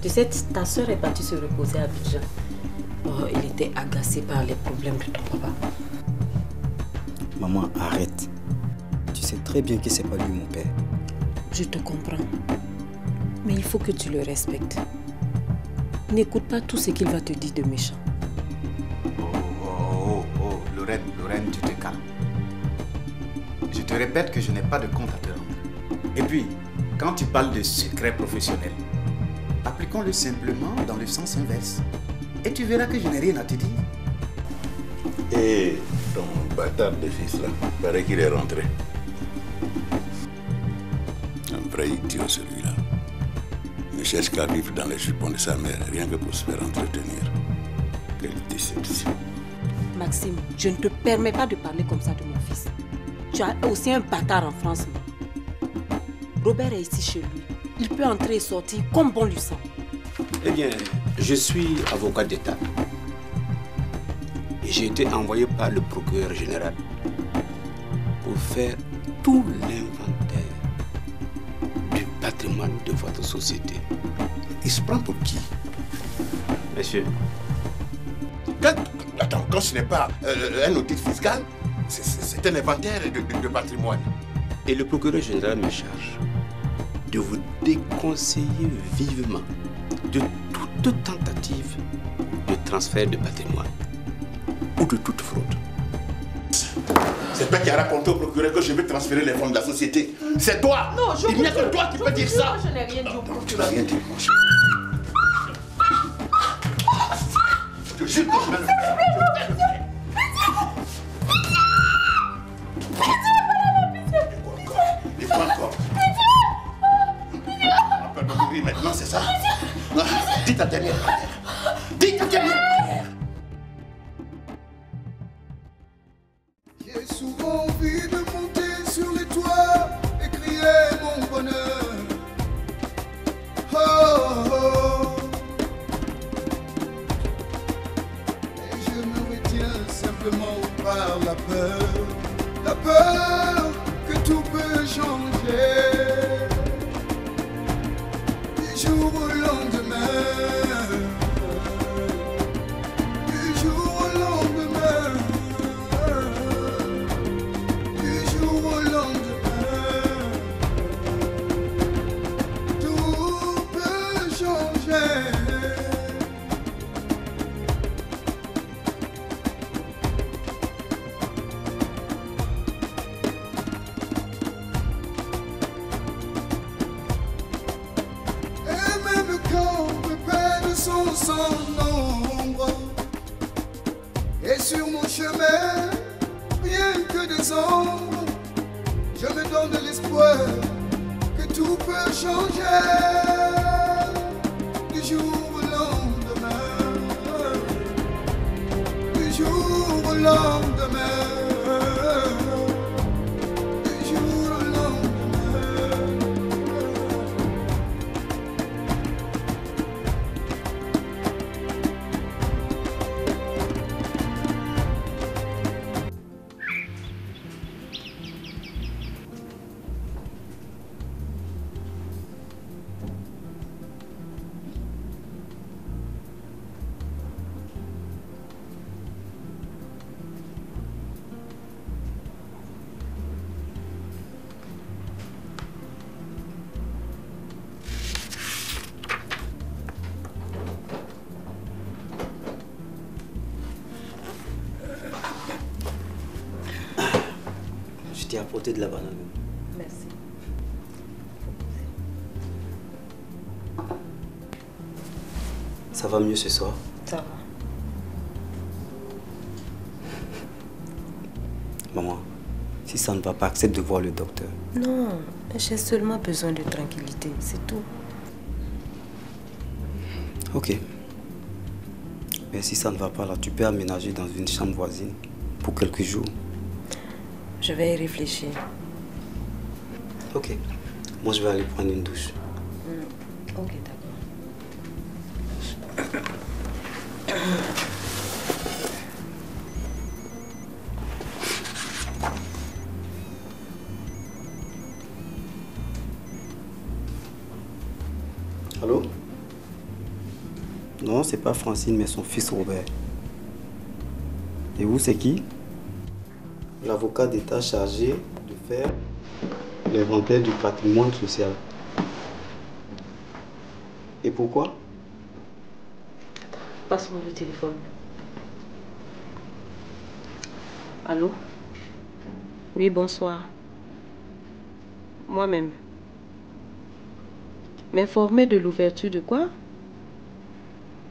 Tu sais, ta soeur est partie se reposer à Abidjan. Oh, il était agacé par les problèmes de ton papa. Maman, arrête. Tu sais très bien que c'est pas lui mon père. Je te comprends. Mais il faut que tu le respectes. N'écoute pas tout ce qu'il va te dire de méchant. Oh, Lorraine, tu te calmes. Je te répète que je n'ai pas de compte à te rendre. Et puis, quand tu parles de secret professionnel, appliquons-le simplement dans le sens inverse. Et tu verras que je n'ai rien à te dire. Et ton bâtard de fils là, il paraît qu'il est rentré. Un vrai idiot celui-là. Ne cherche qu'à vivre dans les jupons de sa mère, rien que pour se faire entretenir. Quelle déception. Maxime, je ne te permets pas de parler comme ça de mon fils. Tu as aussi un bâtard en France. Robert est ici chez lui. Il peut entrer et sortir comme bon lui semble. Eh bien, je suis avocat d'État. Et j'ai été envoyé par le procureur général pour faire tout l'inventaire du patrimoine de votre société. Il se prend pour qui? Monsieur. Quand ce n'est pas un audit fiscal, c'est un inventaire de patrimoine. Et le procureur général me charge de vous déconseiller vivement de toute tentative de transfert de patrimoine ou de toute fraude. C'est toi qui as raconté au procureur que je vais transférer les fonds de la société. C'est toi. Non, il n'y a que toi qui peux dire ça. Je n'ai rien dit au procureur. Tu n'as rien dit, mon cher. Je te jure que je vais le faire. Et quoi encore? On peut me mourir maintenant, c'est ça? Dis ta dernière prière. Dis ta dernière prière. J'ai souvent envie de monter sur les toits et crier mon bonheur. Oh, oh, oh. Et je me retiens simplement par la peur. La peur que tout peut changer du jour au lendemain. Du jour au lendemain. Du jour au lendemain. Tout peut changer. Sans nombre. Et sur mon chemin, rien que des ombres. Je me donne de l'espoir que tout peut changer du jour au lendemain. Du jour au lendemain. Du jour au lendemain. Je t'ai apporté de la banane. Merci. Ça va mieux ce soir? Ça va. Maman, si ça ne va pas, accepte de voir le docteur. Non, j'ai seulement besoin de tranquillité, c'est tout. Ok. Mais si ça ne va pas là, tu peux aménager dans une chambre voisine pour quelques jours. Je vais y réfléchir. Ok. Moi, je vais aller prendre une douche. Ok, d'accord. Allô? Non, c'est pas Francine, mais son fils Robert. Et vous, c'est qui? L'avocat d'État chargé de faire l'inventaire du patrimoine social. Et pourquoi? Passe-moi le téléphone. Allô? Oui, bonsoir. Moi-même. M'informer de l'ouverture de quoi?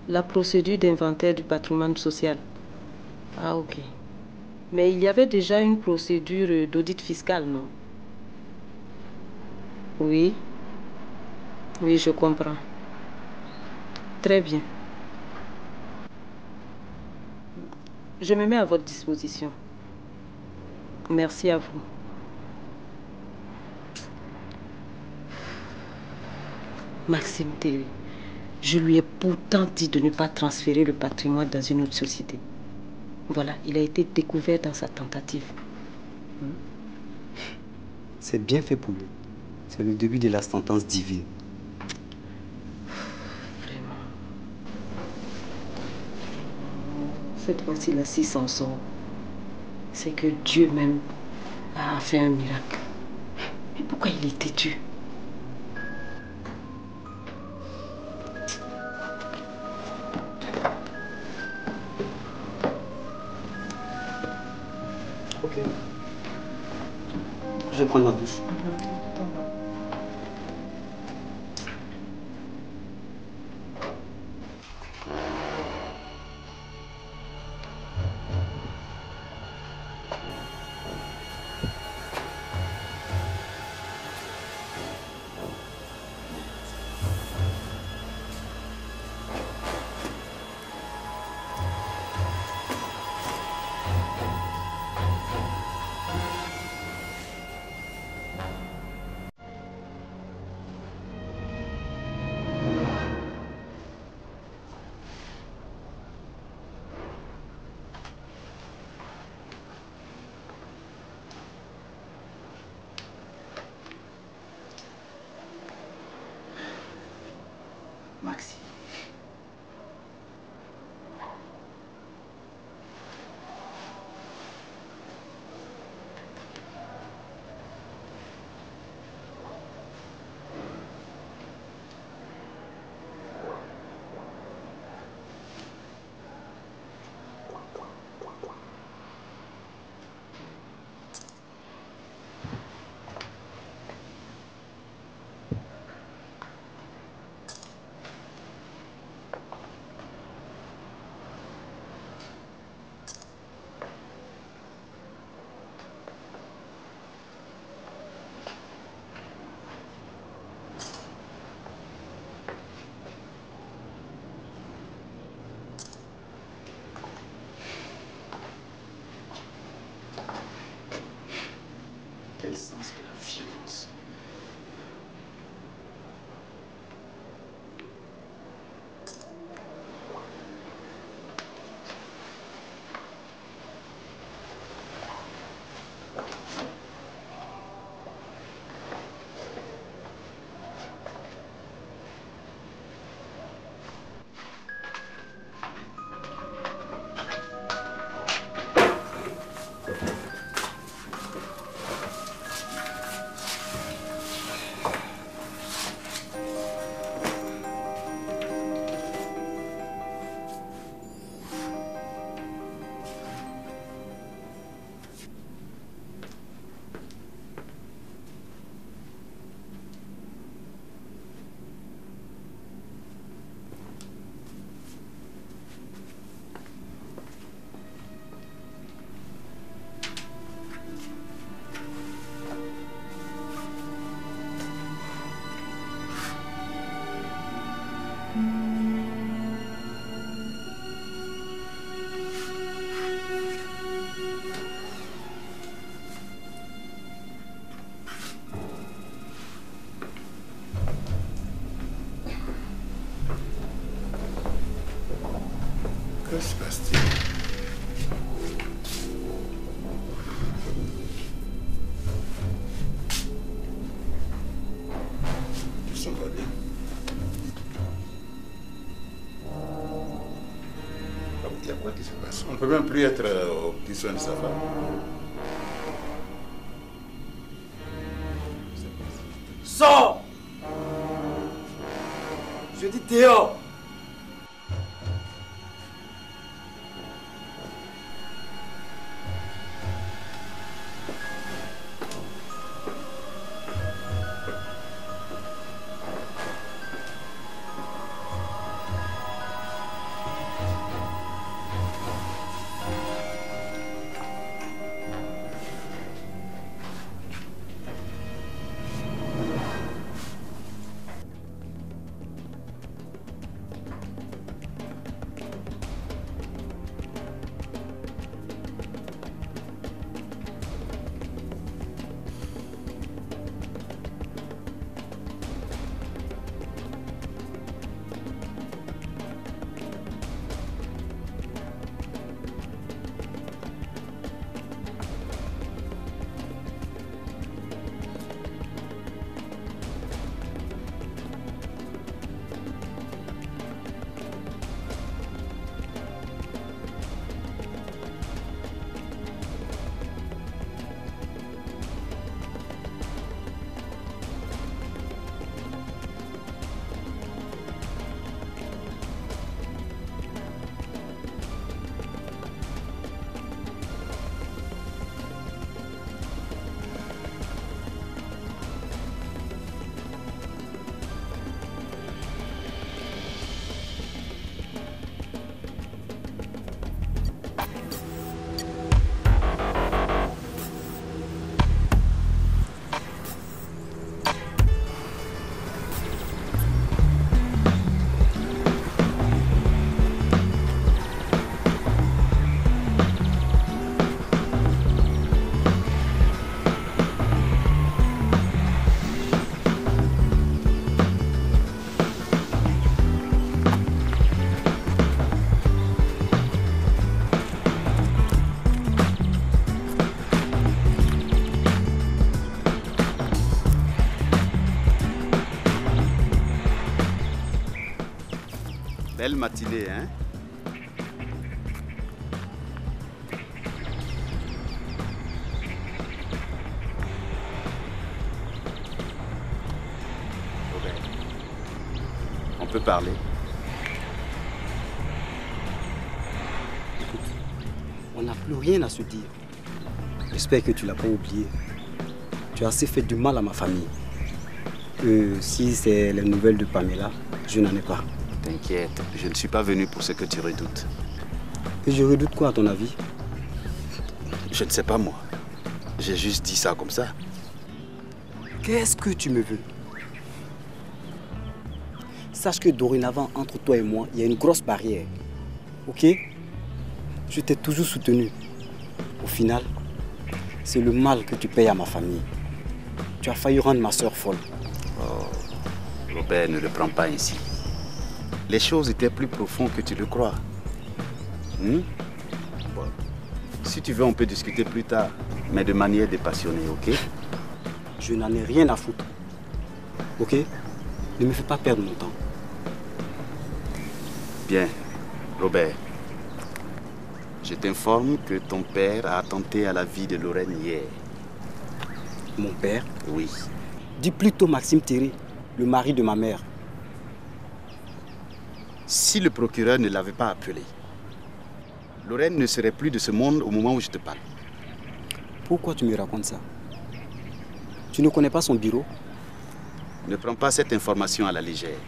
La procédure d'inventaire du patrimoine social. Ah, ok. Mais il y avait déjà une procédure d'audit fiscal, non? Oui. Oui, je comprends. Très bien. Je me mets à votre disposition. Merci à vous. Maxime Théo, je lui ai pourtant dit de ne pas transférer le patrimoine dans une autre société. Voilà, il a été découvert dans sa tentative. C'est bien fait pour lui. C'est le début de la sentence divine. Vraiment. Cette fois-ci-là, s'il s'en sort, c'est que Dieu même a fait un miracle. Mais pourquoi il est têtu? Ok. Je vais prendre ma douche. Maxime. Quel sens de la violence? Que se passe-t-il? Tout semble bien. Il y a quoi qui se passe? On ne peut même plus être au petit soin de sa femme. Sors! Je dis dehors! Belle matinée, hein? Robert, on peut parler? Écoute, on n'a plus rien à se dire. J'espère que tu l'as pas oublié. Tu as assez fait du mal à ma famille. Si c'est les nouvelles de Pamela, je n'en ai pas. T'inquiète, je ne suis pas venu pour ce que tu redoutes. Et je redoute quoi à ton avis? Je ne sais pas moi. J'ai juste dit ça comme ça. Qu'est-ce que tu me veux? Sache que dorénavant, entre toi et moi, il y a une grosse barrière. Ok? Je t'ai toujours soutenu. Au final, c'est le mal que tu payes à ma famille. Tu as failli rendre ma soeur folle. Oh, Robert, ne le prends pas ainsi. Les choses étaient plus profondes que tu le crois. Bon. Si tu veux, on peut discuter plus tard, mais de manière dépassionnée, ok? Je n'en ai rien à foutre. Ok? Ne me fais pas perdre mon temps. Bien, Robert. Je t'informe que ton père a attenté à la vie de Lorraine hier. Mon père? Oui. Dis plutôt Maxime Thierry, le mari de ma mère. Si le procureur ne l'avait pas appelé, Lorraine ne serait plus de ce monde au moment où je te parle. Pourquoi tu me racontes ça? Tu ne connais pas son bureau? Ne prends pas cette information à la légère.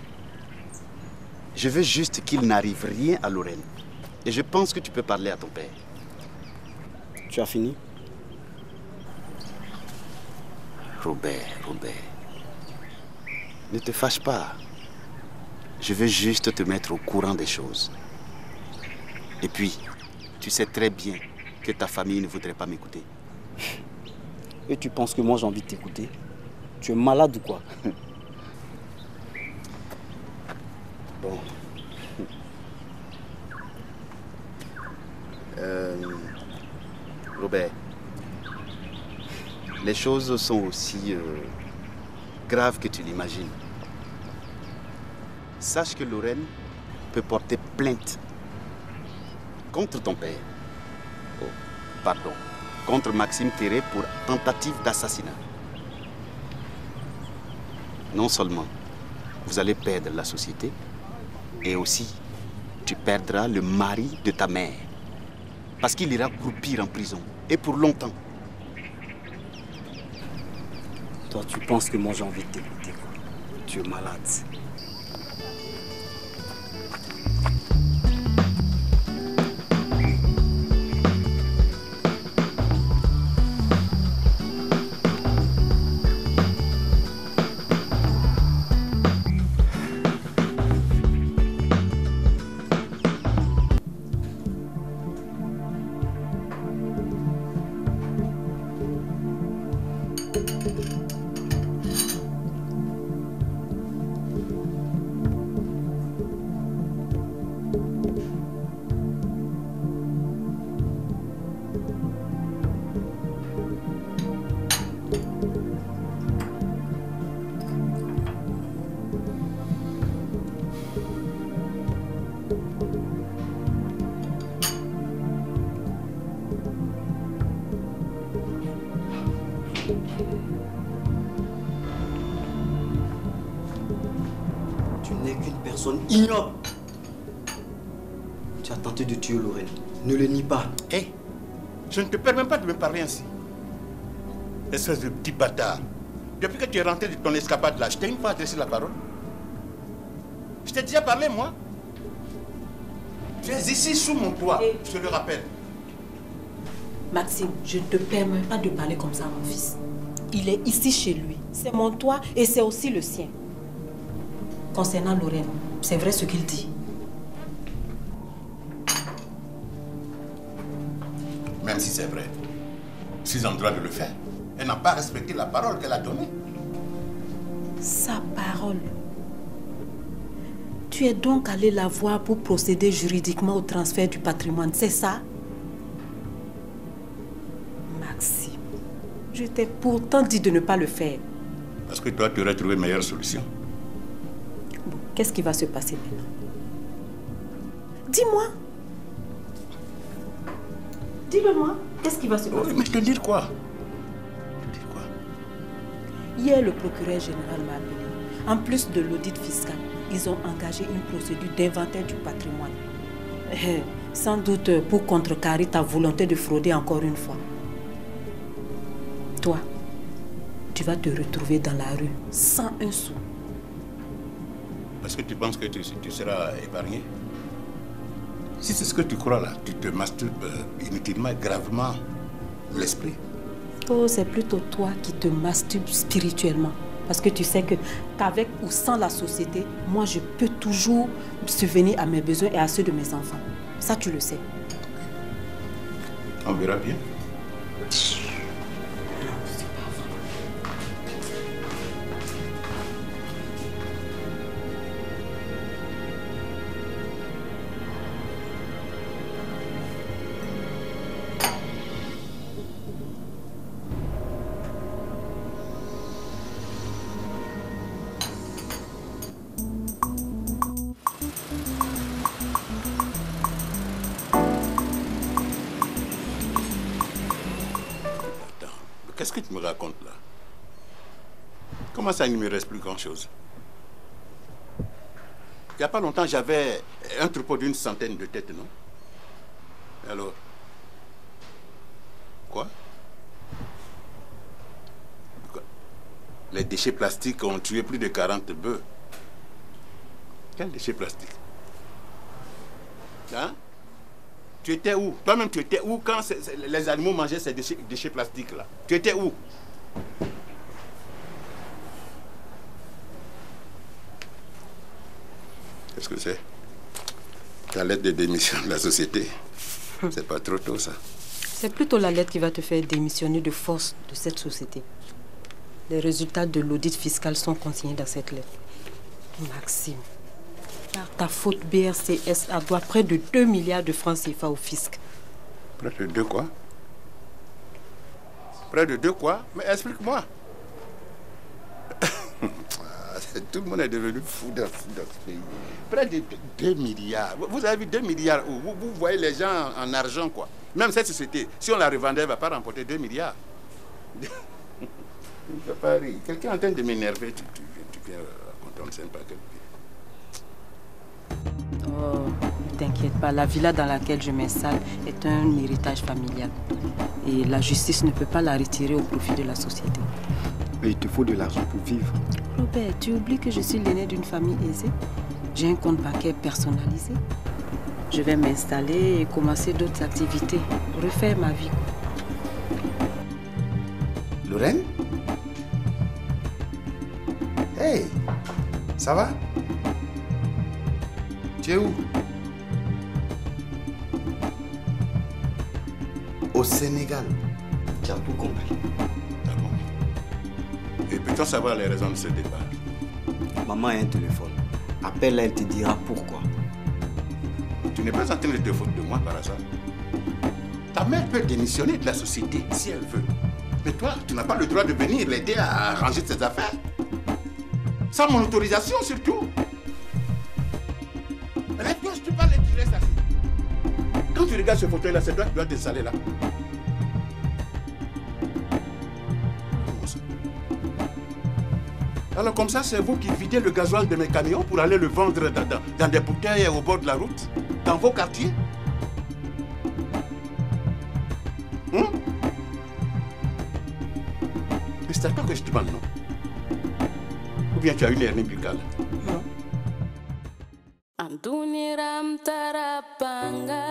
Je veux juste qu'il n'arrive rien à Lorraine. Et je pense que tu peux parler à ton père. Tu as fini? Robert, ne te fâche pas. Je veux juste te mettre au courant des choses. Et puis, tu sais très bien que ta famille ne voudrait pas m'écouter. Et tu penses que moi j'ai envie de t'écouter? Tu es malade ou quoi? Bon. Robert, les choses sont aussi graves que tu l'imagines. Sache que Lorraine peut porter plainte contre ton père. Oh, pardon. Contre Maxime Terré pour tentative d'assassinat. Non seulement vous allez perdre la société, et aussi tu perdras le mari de ta mère. Parce qu'il ira croupir en prison, et pour longtemps. Toi, tu penses que moi j'ai envie de t'écouter, quoi. Tu es malade. Tu n'es qu'une personne ignoble. Tu as tenté de tuer Lorraine. Ne le nie pas. Hé, je ne te permets pas de me parler ainsi. Espèce de petit bâtard. Depuis que tu es rentré de ton escapade là, je t'ai une fois adressé la parole. Je t'ai déjà parlé, moi. Tu es ici sous mon toit, je te le rappelle. Maxime, je ne te permets pas de parler comme ça à mon fils. Il est ici chez lui. C'est mon toit et c'est aussi le sien. Concernant Lorraine, c'est vrai ce qu'il dit. Même si c'est vrai, je suis en droit de le faire. Elle n'a pas respecté la parole qu'elle a donnée. Sa parole. Tu es donc allé la voir pour procéder juridiquement au transfert du patrimoine, c'est ça? Maxime, je t'ai pourtant dit de ne pas le faire. Parce que toi, tu aurais trouvé une meilleure solution. Bon, qu'est-ce qui va se passer maintenant? Dis-moi. Dis-le-moi. Qu'est-ce qui va se passer? Mais te dire quoi? Hier, le procureur général m'a appelé. En plus de l'audit fiscal, ils ont engagé une procédure d'inventaire du patrimoine. Sans doute pour contrecarrer ta volonté de frauder encore une fois. Toi, tu vas te retrouver dans la rue sans un sou. Parce que tu penses que tu seras épargné? Si c'est ce que tu crois là, tu te masturbes inutilement, gravement l'esprit. Oh, c'est plutôt toi qui te masturbes spirituellement. Parce que tu sais qu'avec ou sans la société, moi je peux toujours subvenir à mes besoins et à ceux de mes enfants. Ça, tu le sais. On verra bien. Qu'est-ce que tu me racontes là? Comment ça, il ne me reste plus grand-chose? Il n'y a pas longtemps, j'avais un troupeau d'une centaine de têtes, non? Alors? Quoi? Les déchets plastiques ont tué plus de 40 bœufs. Quels déchets plastiques? Hein? Tu étais où? Toi-même, tu étais où quand les animaux mangeaient ces déchets plastiques-là? Tu étais où? Qu'est-ce que c'est? Ta lettre de démission de la société. C'est pas trop tôt, ça. C'est plutôt la lettre qui va te faire démissionner de force de cette société. Les résultats de l'audit fiscal sont consignés dans cette lettre. Maxime, par ta faute, BRCSA doit près de 2 milliards de francs CFA au fisc. Près de 2 quoi? Près de 2 quoi? Mais explique-moi. Tout le monde est devenu fou dans ce pays. Près de 2 milliards. Vous avez vu 2 milliards où vous voyez les gens en argent, quoi. Même cette société, si on la revendait, elle ne va pas remporter 2 milliards. Il ne fait pas rire. Quelqu'un est en train de m'énerver, tu viens raconter, on ne sait pas quel pays. Oh, ne t'inquiète pas, la villa dans laquelle je m'installe est un héritage familial. Et la justice ne peut pas la retirer au profit de la société. Mais il te faut de l'argent pour vivre. Robert, tu oublies que je suis l'aîné d'une famille aisée. J'ai un compte bancaire personnalisé. Je vais m'installer et commencer d'autres activités. Refaire ma vie. Lorraine? Hey, ça va? Tu es où? Au Sénégal. Tu as tout compris. Ah bon? Et peut-on savoir les raisons de ce départ? Maman a un téléphone. Appelle-la, elle te dira pourquoi. Tu n'es pas en train de te foutre de moi par hasard. Ta mère peut démissionner de la société si elle veut. Mais toi, tu n'as pas le droit de venir l'aider à arranger ses affaires. Sans mon autorisation surtout. Lève-toi, je te parle et tu restes assis. Quand tu regardes ce fauteuil-là, c'est toi qui dois t'installer là. Alors comme ça, c'est vous qui videz le gasoil de mes camions pour aller le vendre dans des bouteilles au bord de la route, dans vos quartiers? Mais c'est à toi que je te demande, non? Ou bien tu as une hernie buccale? Non. Anduniram tarapanga,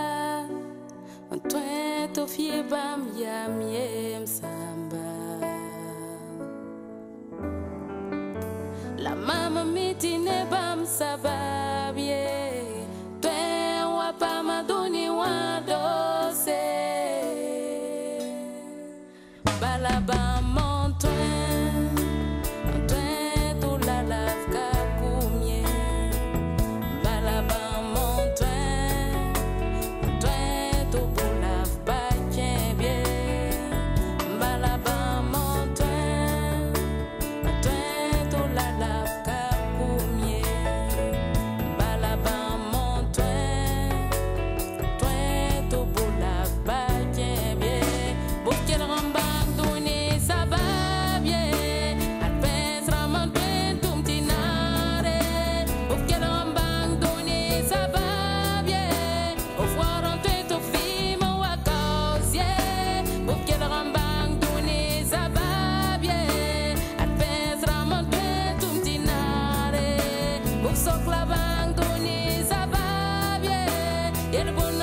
Antoine fiebam yam yem samba. La mama mitine bam sababye, Twen wapama duni wadose. Balabam Antoine, Antoine tout la lave kakoumye. Balabam Antoine, Antoine tout pour lave bakien bien. Balabam Antoine, Antoine tout la lave kakoumye. Balabam Antoine, Antoine tout pour lave bakien bien. Bouquet ramba ça va bien, Alpes Ramanten Tumtinare, au Kerambang donné, ça va bien, au foire en tête au film ou à causier, au Kerambang donné, ça va bien, Alpes Ramanten Tumtinare, au Soclavang donné, ça va bien, et le bon